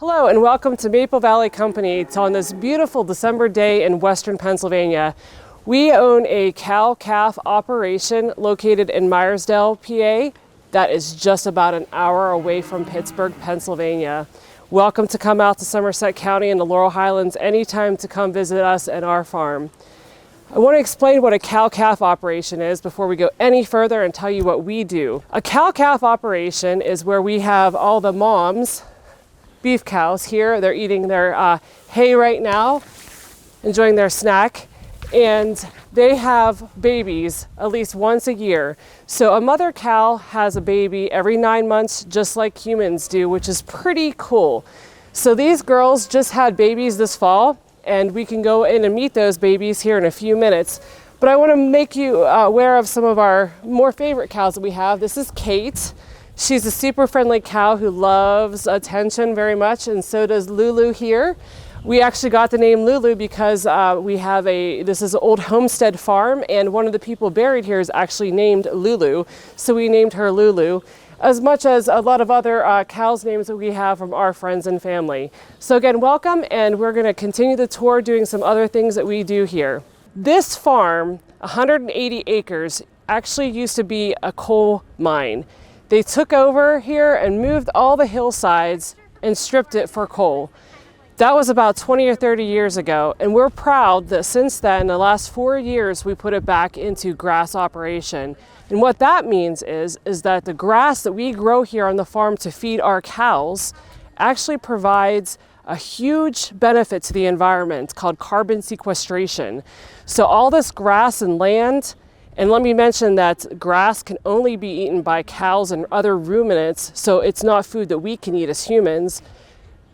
Hello and welcome to Maple Valley Company. It's on this beautiful December day in western Pennsylvania. We own a cow-calf operation located in Meyersdale, PA. That is just about an hour away from Pittsburgh, Pennsylvania. Welcome to come out to Somerset County and the Laurel Highlands anytime to come visit us at our farm. I want to explain what a cow-calf operation is before we go any further and tell you what we do. A cow-calf operation is where we have all the moms, beef cows here. They're eating their hay right now, enjoying their snack, and they have babies at least once a year. So a mother cow has a baby every 9 months, just like humans do, which is pretty cool. So these girls just had babies this fall, and we can go in and meet those babies here in a few minutes. But I want to make you aware of some of our more favorite cows that we have. This is Kate. She's a super friendly cow who loves attention very much, and so does Lulu here. We actually got the name Lulu because this is an old homestead farm, and one of the people buried here is actually named Lulu, so we named her Lulu, as much as a lot of other cows names that we have from our friends and family. So again, welcome, and we're going to continue the tour doing some other things that we do here. This farm, 180 acres, actually used to be a coal mine. They took over here and moved all the hillsides and stripped it for coal. That was about 20 or 30 years ago, and we're proud that since then, the last 4 years, we put it back into grass operation. And what that means is that the grass that we grow here on the farm to feed our cows actually provides a huge benefit to the environment called carbon sequestration. So all this grass and land, and let me mention that grass can only be eaten by cows and other ruminants, so it's not food that we can eat as humans,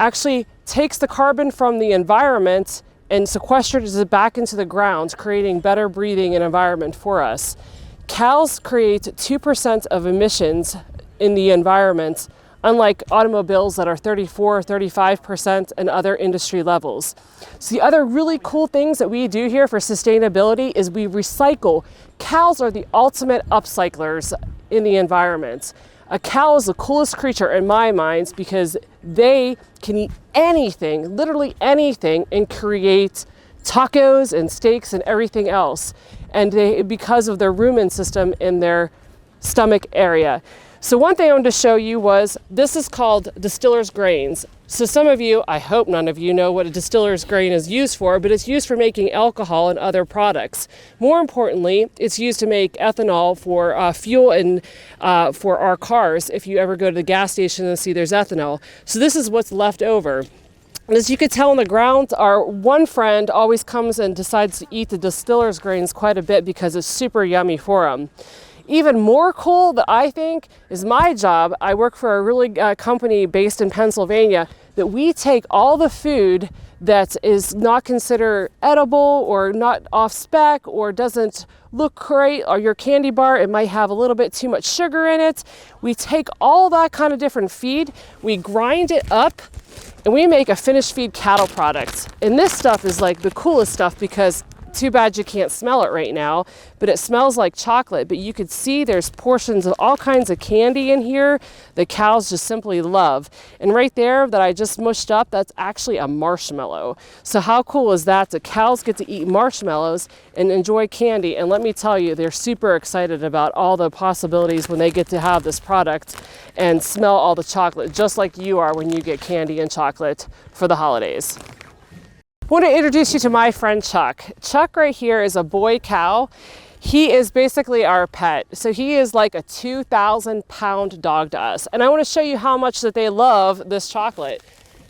actually takes the carbon from the environment and sequesters it back into the ground, creating better breathing and environment for us. Cows create 2% of emissions in the environment, unlike automobiles that are 34 or 35% and other industry levels. So the other really cool things that we do here for sustainability is we recycle. Cows are the ultimate upcyclers in the environment. A cow is the coolest creature in my mind because they can eat anything, literally anything, and create tacos and steaks and everything else. And because of their rumen system in their stomach area. So one thing I wanted to show you was, this is called Distillers Grains. So some of you, I hope none of you know what a distiller's grain is used for, but it's used for making alcohol and other products. More importantly, it's used to make ethanol for fuel and for our cars. If you ever go to the gas station and see there's ethanol. So this is what's left over. And as you can tell on the ground, our one friend always comes and decides to eat the distiller's grains quite a bit because it's super yummy for them. Even more cool that I think is my job. I work for a really company based in Pennsylvania that we take all the food that is not considered edible or not off spec or doesn't look great, or your candy bar, it might have a little bit too much sugar in it. We take all that kind of different feed, we grind it up, and we make a finished feed cattle product. And this stuff is like the coolest stuff because too bad you can't smell it right now, but it smells like chocolate. But you could see there's portions of all kinds of candy in here the cows just simply love. And right there that I just mushed up, that's actually a marshmallow. So how cool is that? The cows get to eat marshmallows and enjoy candy. And let me tell you, they're super excited about all the possibilities when they get to have this product and smell all the chocolate, just like you are when you get candy and chocolate for the holidays. I want to introduce you to my friend Chuck. Chuck right here is a boy cow. He is basically our pet. So he is like a 2,000-pound dog to us. And I want to show you how much that they love this chocolate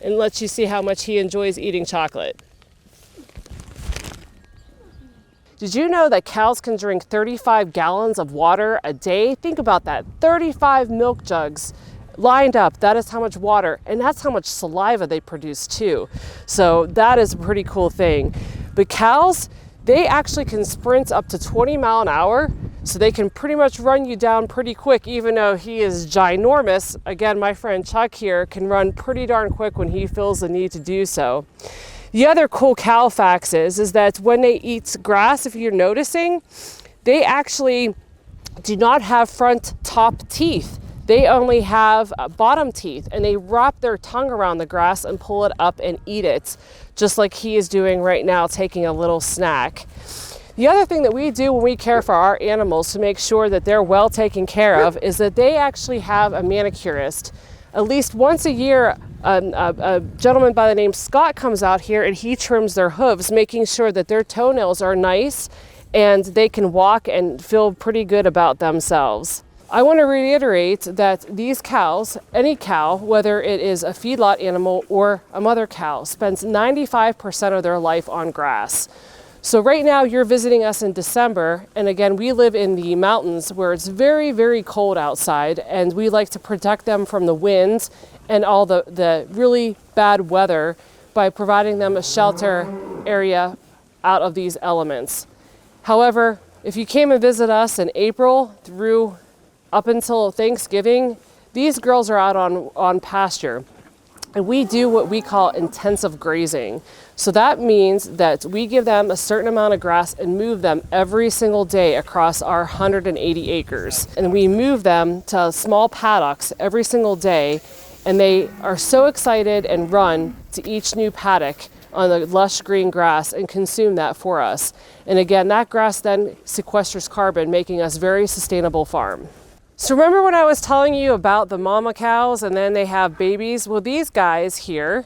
and let you see how much he enjoys eating chocolate. Did you know that cows can drink 35 gallons of water a day? Think about that, 35 milk jugs lined up. That is how much water, and that's how much saliva they produce too. So that is a pretty cool thing. But cows, they actually can sprint up to 20 miles an hour, so they can pretty much run you down pretty quick, even though he is ginormous. Again, my friend Chuck here can run pretty darn quick when he feels the need to do so. The other cool cow facts is that when they eat grass, if you're noticing, they actually do not have front top teeth. they only have bottom teeth, and they wrap their tongue around the grass and pull it up and eat it, just like he is doing right now, taking a little snack. The other thing that we do when we care for our animals to make sure that they're well taken care of is that they actually have a manicurist. At least once a year, a gentleman by the name Scott comes out here and he trims their hooves, making sure that their toenails are nice and they can walk and feel pretty good about themselves. I want to reiterate that these cows, any cow, whether it is a feedlot animal or a mother cow, spends 95% of their life on grass. So right now you're visiting us in December, and again, we live in the mountains where it's very, very cold outside, and we like to protect them from the wind and all the really bad weather by providing them a shelter area out of these elements. However, if you came and visit us in April through up until Thanksgiving, these girls are out on pasture. And we do what we call intensive grazing. So that means that we give them a certain amount of grass and move them every single day across our 180 acres. And we move them to small paddocks every single day, and they are so excited and run to each new paddock on the lush green grass and consume that for us. And again, that grass then sequesters carbon, making us a very sustainable farm. So remember when I was telling you about the mama cows and then they have babies? Well, these guys here,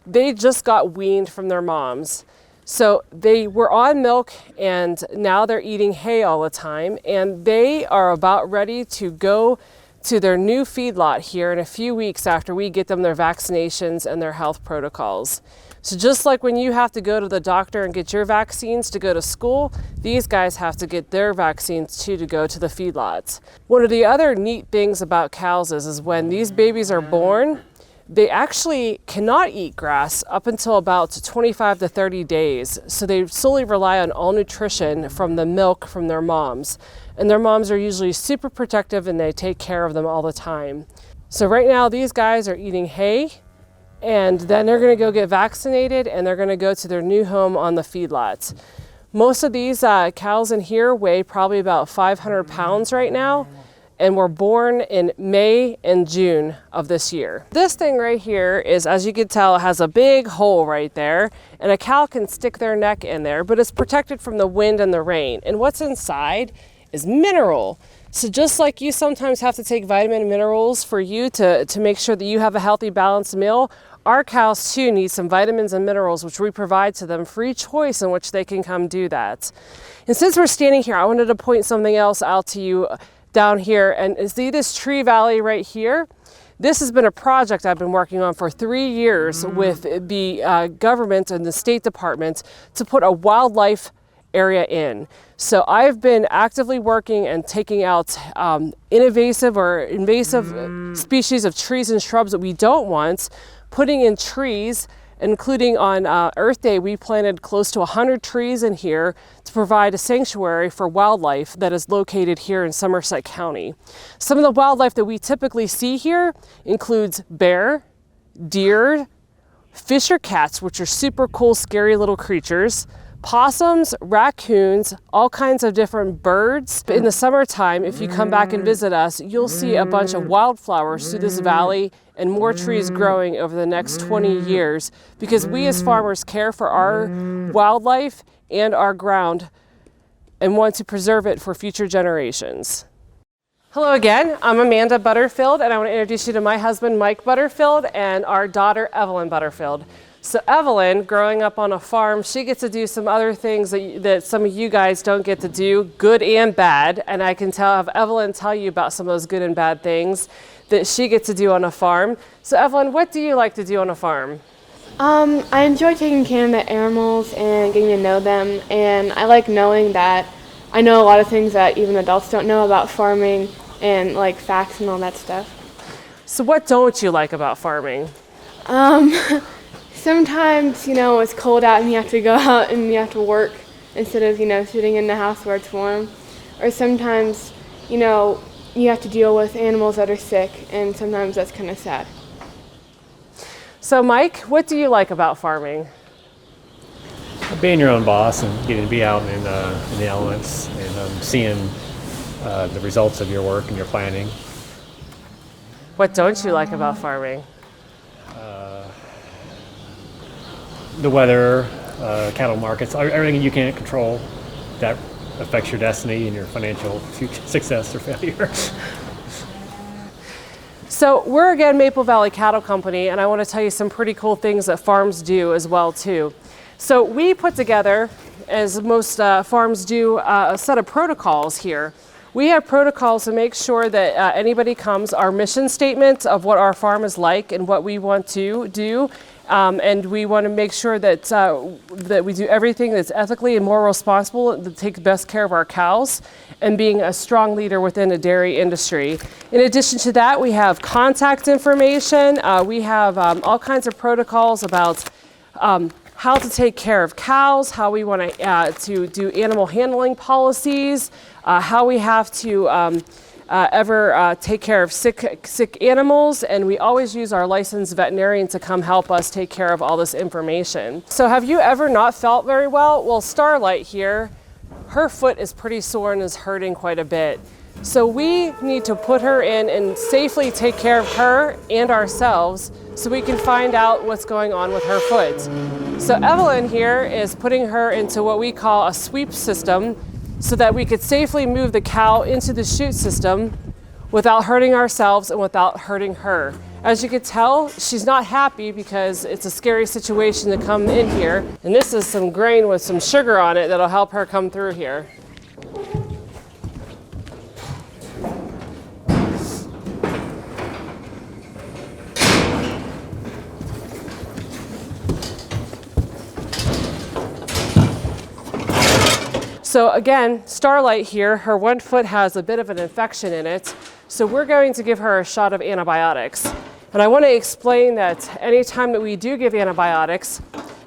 they just got weaned from their moms. So they were on milk and now they're eating hay all the time, and they are about ready to go to their new feedlot here in a few weeks after we get them their vaccinations and their health protocols. So just like when you have to go to the doctor and get your vaccines to go to school, these guys have to get their vaccines too to go to the feedlots. One of the other neat things about cows is when these babies are born, they actually cannot eat grass up until about 25 to 30 days. So they solely rely on all nutrition from the milk from their moms. And their moms are usually super protective and they take care of them all the time. So right now these guys are eating hay, and then they're going to go get vaccinated and they're going to go to their new home on the feedlots. Most of these cows in here weigh probably about 500 pounds right now, and were born in May and June of this year. This thing right here is, as you can tell, has a big hole right there, and a cow can stick their neck in there, but it's protected from the wind and the rain. And what's inside is mineral. So just like you sometimes have to take vitamin and minerals for you to make sure that you have a healthy, balanced meal, our cows too need some vitamins and minerals, which we provide to them free choice in which they can come do that. And since we're standing here, I wanted to point something else out to you down here. And see this tree valley right here? This has been a project I've been working on for 3 years with the government and the State Department to put a wildlife area in. So I've been actively working and taking out invasive species of trees and shrubs that we don't want, putting in trees, including on Earth Day, we planted close to 100 trees in here to provide a sanctuary for wildlife that is located here in Somerset County. Some of the wildlife that we typically see here includes bear, deer, fisher cats, which are super cool, scary little creatures, possums, raccoons, all kinds of different birds. In the summertime, if you come back and visit us, you'll see a bunch of wildflowers through this valley and more trees growing over the next 20 years, because we as farmers care for our wildlife and our ground and want to preserve it for future generations. Hello again, I'm Amanda Butterfield, and I want to introduce you to my husband Mike Butterfield and our daughter Evelyn Butterfield. So Evelyn, growing up on a farm, she gets to do some other things that some of you guys don't get to do, good and bad. And I can have Evelyn tell you about some of those good and bad things that she gets to do on a farm. So Evelyn, what do you like to do on a farm? I enjoy taking care of the animals and getting to know them. And I like knowing that I know a lot of things that even adults don't know about farming, and like facts and all that stuff. So what don't you like about farming? Sometimes, it's cold out and you have to go out and you have to work instead of, sitting in the house where it's warm. Or sometimes, you have to deal with animals that are sick, and sometimes that's kind of sad. So Mike, what do you like about farming? Being your own boss and getting to be out in the elements and seeing the results of your work and your planning. What don't you like about farming? The weather, cattle markets, everything you can't control that affects your destiny and your financial success or failure. So we're again Maple Valley Cattle Company, and I want to tell you some pretty cool things that farms do as well too. So we put together, as most farms do, a set of protocols here. We have protocols to make sure that anybody comes, our mission statement of what our farm is like and what we want to do. And we want to make sure that that we do everything that's ethically and more responsible to take best care of our cows and being a strong leader within the dairy industry. In addition to that, we have contact information. We have all kinds of protocols about how to take care of cows, how we want to do animal handling policies, how we have to take care of sick animals, and we always use our licensed veterinarian to come help us take care of all this information. So have you ever not felt very well? Well, Starlight here, her foot is pretty sore and is hurting quite a bit. So we need to put her in and safely take care of her and ourselves so we can find out what's going on with her foot. So Evelyn here is putting her into what we call a sweep system so that we could safely move the cow into the chute system without hurting ourselves and without hurting her. As you can tell, she's not happy because it's a scary situation to come in here. And this is some grain with some sugar on it that'll help her come through here. So again, Starlight here, her one foot has a bit of an infection in it. So we're going to give her a shot of antibiotics. And I want to explain that anytime that we do give antibiotics,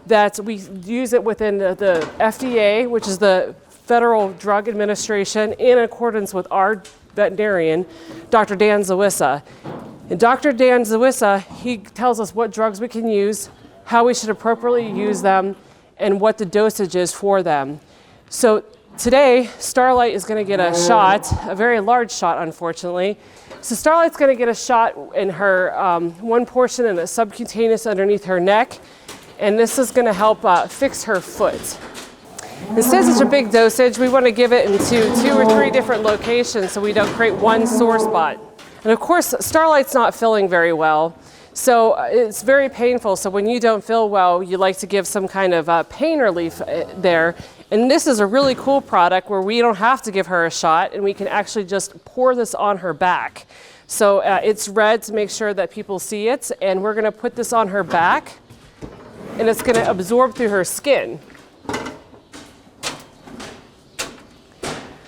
that we use it within the FDA, which is the Federal Drug Administration, in accordance with our veterinarian, Dr. Dan Zawissa. And Dr. Dan Zawissa, he tells us what drugs we can use, how we should appropriately use them, and what the dosage is for them. So today, Starlight is going to get a shot, a very large shot, unfortunately. So Starlight's going to get a shot in her one portion in the subcutaneous underneath her neck, and this is going to help fix her foot. And since it's a big dosage, we want to give it into 2 or 3 different locations so we don't create one sore spot. And of course, Starlight's not feeling very well. So it's very painful. So when you don't feel well, you like to give some kind of pain relief there. And this is a really cool product where we don't have to give her a shot and we can actually just pour this on her back. So it's red to make sure that people see it. And we're going to put this on her back and it's going to absorb through her skin.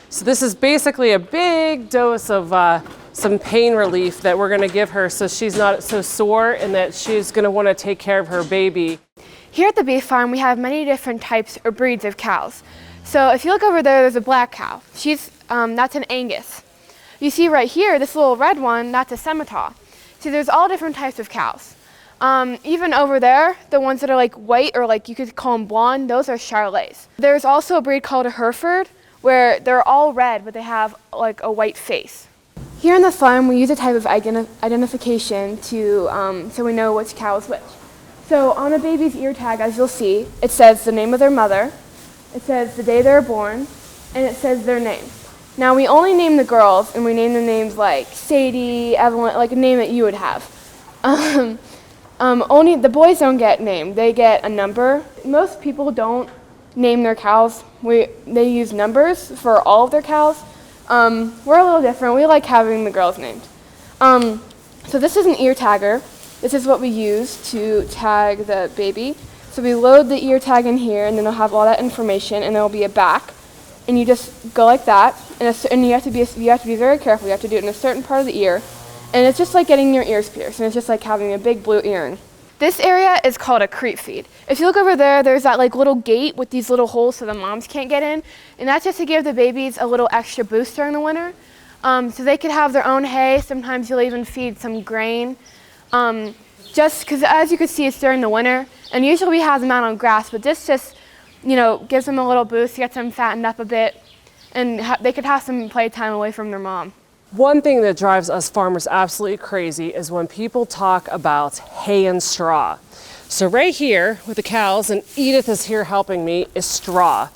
So this is basically a big dose of some pain relief that we're going to give her so she's not so sore and that she's going to want to take care of her baby. Here at the beef farm, we have many different types or breeds of cows. So if you look over there, there's a black cow. That's an Angus. You see right here, this little red one, that's a Scimitar. See, there's all different types of cows. Even over there, the ones that are like white or like you could call them blonde, those are Charolais. There's also a breed called a Hereford where they're all red, but they have like a white face. Here on the farm, we use a type of identification to so we know which cow is which. So on a baby's ear tag, as you'll see, it says the name of their mother, it says the day they were born, and it says their name. Now we only name the girls, and we name the names like Sadie, Evelyn, like a name that you would have. Only the boys don't get named; they get a number. Most people don't name their cows. They use numbers for all of their cows. We're a little different. We like having the girls named. So this is an ear tagger. This is what we use to tag the baby. So we load the ear tag in here, and then it'll have all that information, and there'll be a back. And you just go like that, and you have to be very careful. You have to do it in a certain part of the ear, and it's just like getting your ears pierced, and it's just like having a big blue earring. This area is called a creep feed. If you look over there, there's that like little gate with these little holes so the moms can't get in, and that's just to give the babies a little extra boost during the winter. So they could have their own hay. Sometimes you'll even feed some grain. Just because, as you can see, it's during the winter, and usually we have them out on grass, but this just, gives them a little boost, gets them fattened up a bit, and they could have some playtime away from their mom. One thing that drives us farmers absolutely crazy is when people talk about hay and straw. So right here with the cows, and Edith is here helping me, is straw.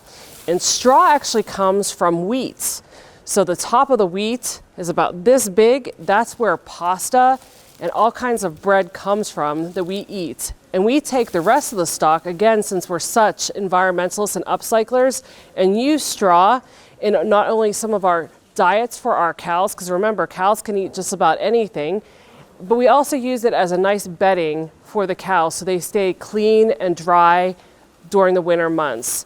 And straw actually comes from wheat. So the top of the wheat is about this big. That's where pasta and all kinds of bread comes from that we eat. And we take the rest of the stalk, again, since we're such environmentalists and upcyclers, and use straw in not only some of our diets for our cows, because remember, cows can eat just about anything, but we also use it as a nice bedding for the cows so they stay clean and dry during the winter months.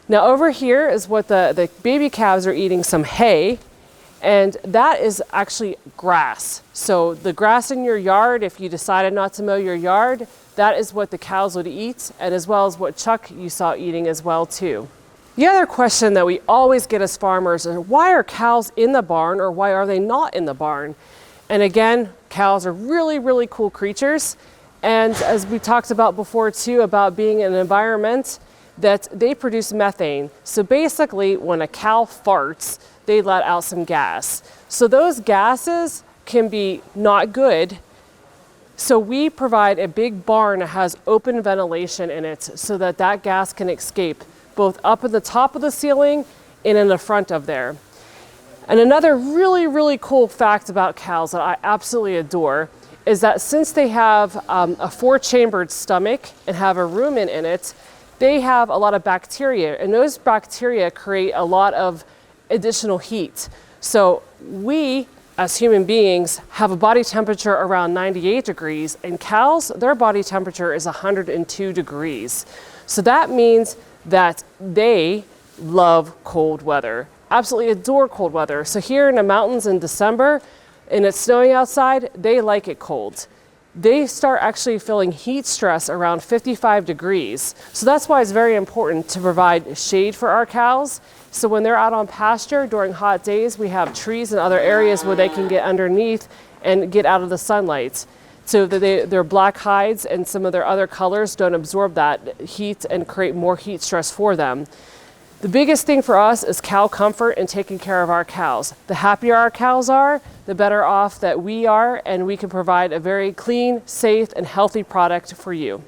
Now over here is what the baby calves are eating, some hay, and that is actually grass. So the grass in your yard, if you decided not to mow your yard, that is what the cows would eat, and as well as what Chuck you saw eating as well too. The other question that we always get as farmers is, why are cows in the barn or why are they not in the barn? And again, cows are really, really cool creatures. And as we talked about before too, about being in an environment that they produce methane. So basically when a cow farts, they let out some gas. So those gases can be not good. So we provide a big barn that has open ventilation in it so that that gas can escape both up at the top of the ceiling and in the front of there. And another really, really cool fact about cows that I absolutely adore is that since they have a 4-chambered stomach and have a rumen in it, they have a lot of bacteria, and those bacteria create a lot of additional heat. So we, as human beings, have a body temperature around 98 degrees, and cows, their body temperature is 102 degrees. So that means that they love cold weather, absolutely adore cold weather. So here in the mountains in December, and it's snowing outside, they like it cold. They start actually feeling heat stress around 55 degrees. So that's why it's very important to provide shade for our cows. So when they're out on pasture during hot days, we have trees and other areas where they can get underneath and get out of the sunlight, so that their black hides and some of their other colors don't absorb that heat and create more heat stress for them. The biggest thing for us is cow comfort and taking care of our cows. The happier our cows are, the better off that we are, and we can provide a very clean, safe, and healthy product for you.